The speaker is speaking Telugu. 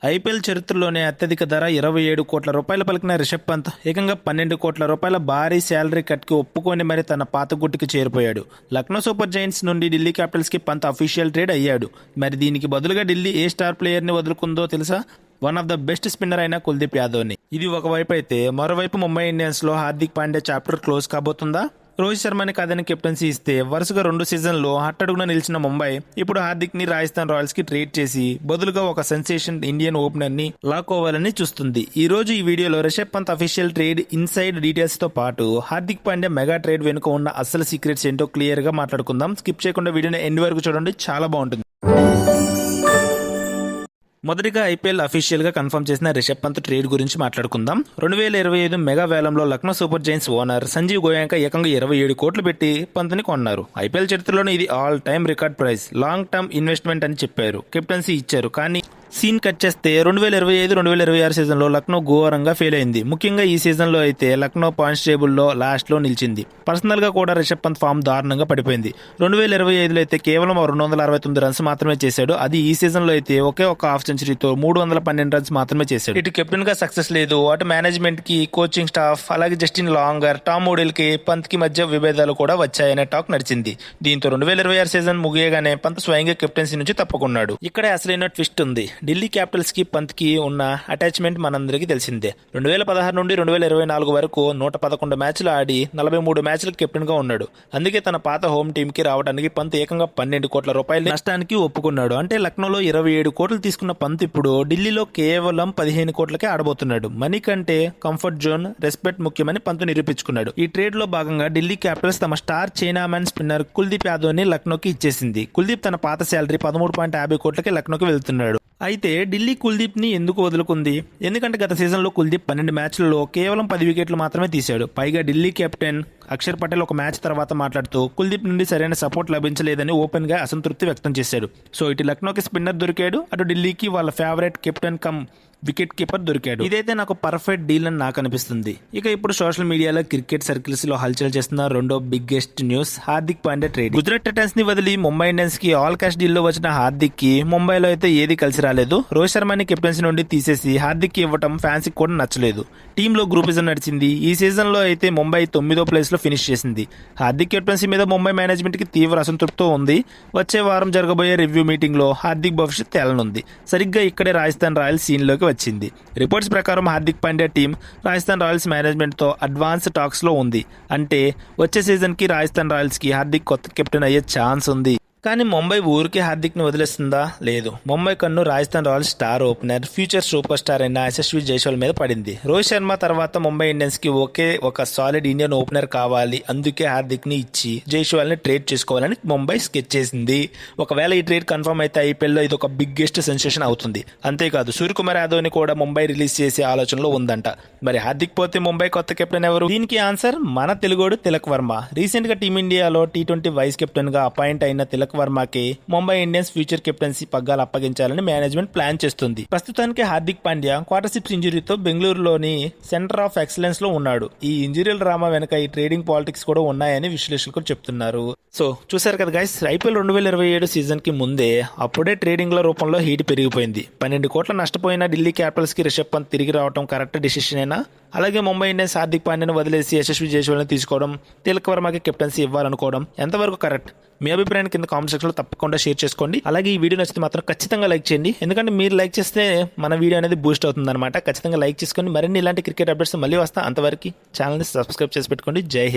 ఐపీఎల్ చరిత్రలోనే అత్యధిక ధర 27 కోట్ల రూపాయలు పలికిన రిషబ్ పంత్ ఏకంగా 12 కోట్ల రూపాయల భారీ శాలరీ కట్కి ఒప్పుకొని మరి తన పాత గుట్టుకి చేరిపోయాడు. లక్నో సూపర్ జైంట్స్ నుండి ఢిల్లీ క్యాపిటల్స్కి పంత్ అఫీషియల్ ట్రేడ్ అయ్యాడు. మరి దీనికి బదులుగా ఢిల్లీ ఏ స్టార్ ప్లేయర్ని వదులుకుందో తెలుసా? One of the best spinner అయిన కుల్దీప్ యాదవ్ని. ఇది ఒకవైపు అయితే మరోవైపు ముంబై ఇండియన్స్లో హార్దిక్ పాండ్యా చాప్టర్ క్లోజ్ కాబోతుందా? రోహిత్ శర్మని కాదని కెప్టెన్సీ ఇస్తే వరుసగా 2 సీజన్లో హట్టడుగున నిలిచిన ముంబై ఇప్పుడు హార్దిక్ ని రాజస్థాన్ రాయల్స్ కి ట్రేడ్ చేసి బదులుగా ఒక సెన్సేషన్ ఇండియన్ ఓపెనర్ ని లాక్కోవాలని చూస్తుంది. ఈ రోజు ఈ వీడియోలో Rishabh Pant official trade inside details తో పాటు హార్దిక్ పాండ్యా మెగా ట్రేడ్ వెనుక ఉన్న అసలు సీక్రెట్స్ ఏంటో క్లియర్ గా మాట్లాడుకుందాం. స్కిప్ చేయకుండా వీడియోని ఎండ్ వరకు చూడండి, చాలా బాగుంటుంది. మొదటిగా ఐపీఎల్ అఫీషియల్ గా కన్ఫర్మ్ చేసిన రిషబ్ పంత్ ట్రేడ్ గురించి మాట్లాడుకుందాం. 2025 మెగా వేలంలో Lucknow Super Giants owner Sanjiv Goenka ఏకంగా 27 కోట్లు పెట్టి పంత్ని కొన్నారు. ఐపీఎల్ చరిత్రలోనే ఇది all time record price. Long term investment అని చెప్పారు, కెప్టెన్సీ ఇచ్చారు. కానీ సీన్ కట్ చేస్తే 2025-2026 సీజన్లో లక్నో ఘోరంగా ఫెయిల్ అయింది. ముఖ్యంగా ఈ సీజన్లో అయితే లక్నో పాయింట్స్ టేబుల్లో లాస్ట్లో నిలిచింది. పర్సనల్గా కూడా రిషబ్ పంత్ ఫామ్ దారుణంగా పడిపోయింది. 2025లో అయితే కేవలం 269 రన్స్ మాత్రమే చేశాడు. అది ఈ సీజన్లో అయితే ఒకే ఒక హాఫ్ సెంచరీతో 312 రన్స్ మాత్రమే చేశాడు. ఇటు కెప్టెన్గా సక్సెస్ లేదు, అటు మేనేజ్మెంట్కి, కోచింగ్ స్టాఫ్, అలాగే జస్టిన్ లాంగర్, టామ్ ఓడెల్కి, పంత్కి మధ్య విభేదాలు కూడా వచ్చాయనే టాక్ నడిచింది. దీంతో 2026 సీజన్ ముగియగానే పంత్ స్వయంగా కెప్టెన్సీ నుంచి తప్పుకున్నాడు. ఇక్కడే అసలైన ట్విస్ట్ ఉంది. ఢిల్లీ క్యాపిటల్స్ కి పంత్ కి ఉన్న అటాచ్మెంట్ మనందరికీ తెలిసిందే. 2016 నుండి 2024 వరకు 111 మ్యాచ్లు ఆడి 43 మ్యాచ్లకు కెప్టెన్ గా ఉన్నాడు. అందుకే తన పాత హోమ్ టీమ్ కి రావడానికి పంత్ ఏకంగా 12 కోట్ల రూపాయల నష్టానికి ఒప్పుకున్నాడు. అంటే లక్నోలో 27 కోట్లు తీసుకున్న పంత్ ఇప్పుడు ఢిల్లీలో కేవలం 15 కోట్లకే ఆడబోతున్నాడు. మనీ కంటే కంఫర్ట్ జోన్, రెస్పెక్ట్ ముఖ్యమని పంత్ నిరూపించుకున్నాడు. ఈ ట్రేడ్ లో భాగంగా ఢిల్లీ క్యాపిటల్స్ తమ star chinaman spinner Kuldeep Yadav ని లక్నోకి ఇచ్చేసింది. కుల్దీప్ తన పాత శాలరీ 13.50 కోట్లకి లక్నోకి వెళ్తున్నాడు. అయితే ఢిల్లీ కుల్దీప్ ని ఎందుకు వదులుకుంది? ఎందుకంటే గత సీజన్లో కుల్దీప్ 12 మ్యాచ్లలో కేవలం 10 వికెట్లు మాత్రమే తీశాడు. పైగా ఢిల్లీ కెప్టెన్ అక్షర్ పటేల్ ఒక మ్యాచ్ తర్వాత మాట్లాడుతూ కుల్దీప్ నుండి సరైన సపోర్ట్ లభించలేదని ఓపెన్ గా అసంతృప్తి వ్యక్తం చేశాడు. సో ఇటు లక్నోకి స్పిన్నర్ దొరికాడు, అటు ఢిల్లీకి వాళ్ళ favourite captain come wicket keeper దొరికాడు. ఇదైతే నాకు పర్ఫెక్ట్ డీల్ అని నాకు అనిపిస్తుంది. ఇక ఇప్పుడు సోషల్ మీడియాలో క్రికెట్ సర్కిల్స్ లో హల్చల్ చేస్తున్న రెండో biggest news Hardik Pandya trade. Gujarat Titans ని వదిలి ముంబై ఇండియన్స్ కి ఆల్ క్యాష్ డీల్ లో వచ్చిన హార్దిక్ కి ముంబైలో అయితే ఏది కలిసి రాలేదు. రోహిత్ శర్మని కెప్టెన్సీ నుండి తీసేసి హార్దిక్ కి ఇవ్వడం ఫ్యాన్స్ కి కూడా నచ్చలేదు. టీమ్ లో గ్రూపిజం నడిచింది. ఈ సీజన్ లో అయితే ముంబై 9వ ప్లేస్ లో ఫినిష్ చేసింది. హార్దిక్ కెప్టెన్సీ మీద ముంబై మేనేజ్మెంట్ కి తీవ్ర అసంతృప్తితో ఉంది. వచ్చే వారం జరగబోయే రివ్యూ మీటింగ్ లో హార్దిక్ భవిష్యత్ తేలనుంది. సరిగ్గా ఇక్కడే రాజస్థాన్ రాయల్స్ సీన్ లోకి వచ్చింది. రిపోర్ట్స్ ప్రకారం Hardik Pandya team Rajasthan Royals management తో అడ్వాన్స్ టాక్స్ లో ఉంది. అంటే వచ్చే సీజన్ కి రాజస్థాన్ రాయల్స్ కి హార్దిక్ కొత్త కెప్టెన్ అయ్యే ఛాన్స్ ఉంది. కానీ ముంబై ఊరికి హార్దిక్ ని వదిలేస్తుందా? లేదు. ముంబై కన్ను Rajasthan Royals star opener, future super star అయిన యశస్వి జైస్వాల్ మీద పడింది. రోహిత్ శర్మ తర్వాత ముంబై ఇండియన్స్ కి ఒకే ఒక సాలిడ్ ఇండియన్ ఓపెనర్ కావాలి. అందుకే హార్దిక్ ని ఇచ్చి జైస్వాల్ ని ట్రేడ్ చేసుకోవాలని ముంబై స్కెచ్ చేసింది. ఒకవేళ ఈ ట్రేడ్ కన్ఫర్మ్ అయితే ఐపీఎల్ లో ఇది ఒక బిగ్గెస్ట్ సెన్సేషన్ అవుతుంది. అంతేకాదు సూర్యకుమార్ యాదవ్ ని కూడా ముంబై రిలీజ్ చేసే ఆలోచనలో ఉందంట. మరి హార్దిక్ పోతే ముంబై కొత్త కెప్టెన్ ఎవరు? దీనికి ఆన్సర్ మన తెలుగోడు తిలక్ వర్మ. రీసెంట్ గా టీమిండియాలో T20 వైస్ కెప్టెన్ గా అపాయింట్ అయిన తిలక్ వర్మకి ముంబై ఇండియన్స్ ఫ్యూచర్ కెప్టెన్సీ పగ్గాలు అప్పగించాలని మేనేజ్మెంట్ ప్లాన్ చేస్తుంది. ప్రస్తుతానికి హార్దిక్ పాండ్యా క్వార్టర్షిప్స్ ఇంజరీతో బెంగళూరులోని సెంటర్ ఆఫ్ ఎక్సలెన్స్ లో ఉన్నాడు. ఈ ఇంజరీల డ్రామా వెనక ఈ ట్రేడింగ్ పాలిటిక్స్ కూడా ఉన్నాయని విశ్లేషకులు చెప్తున్నారు. సో చూసారు కదా గైస్, ఐపీఎల్ 2027 సీజన్ కి ముందే అప్పుడే ట్రేడింగ్ ల రూపంలో హీట్ పెరిగిపోయింది. 12 కోట్ల నష్టపోయిన ఢిల్లీ క్యాపిటల్స్ కి రిషబ్ పంత్ తిరిగి రావడం కరెక్ట్ డిసిషన్ అయినా, అలాగే ముంబై ఇండియన్స్ హార్దిక్ పాండ్యాను వదిలేసి యశస్వి జైస్వాల్ని తీసుకోవడం, తిలక్ వర్మకి కెప్టెన్సీ ఇవ్వాలనుకోవడం ఎంతవరకు కరెక్ట్? మీ అభిప్రాయాన్ని కింద కామెంట్ సెక్షన్ లో తప్పకుండా షేర్ చేసుకోండి. అలాగే ఈ వీడియో నచ్చితే మాత్రం ఖచ్చితంగా లైక్ చేయండి. ఎందుకంటే మీరు లైక్ చేస్తే మన వీడియో అనేది బూస్ట్ అవుతుంది అనమాట. ఖచ్చితంగా లైక్ చేసుకొని మరిన్ని ఇలాంటి క్రికెట్ అప్డేట్స్ మళ్ళీ వస్తా. అంతవరకు ఛానల్ని సబ్స్క్రైబ్ చేసి పెట్టుకోండి. జై హింద్.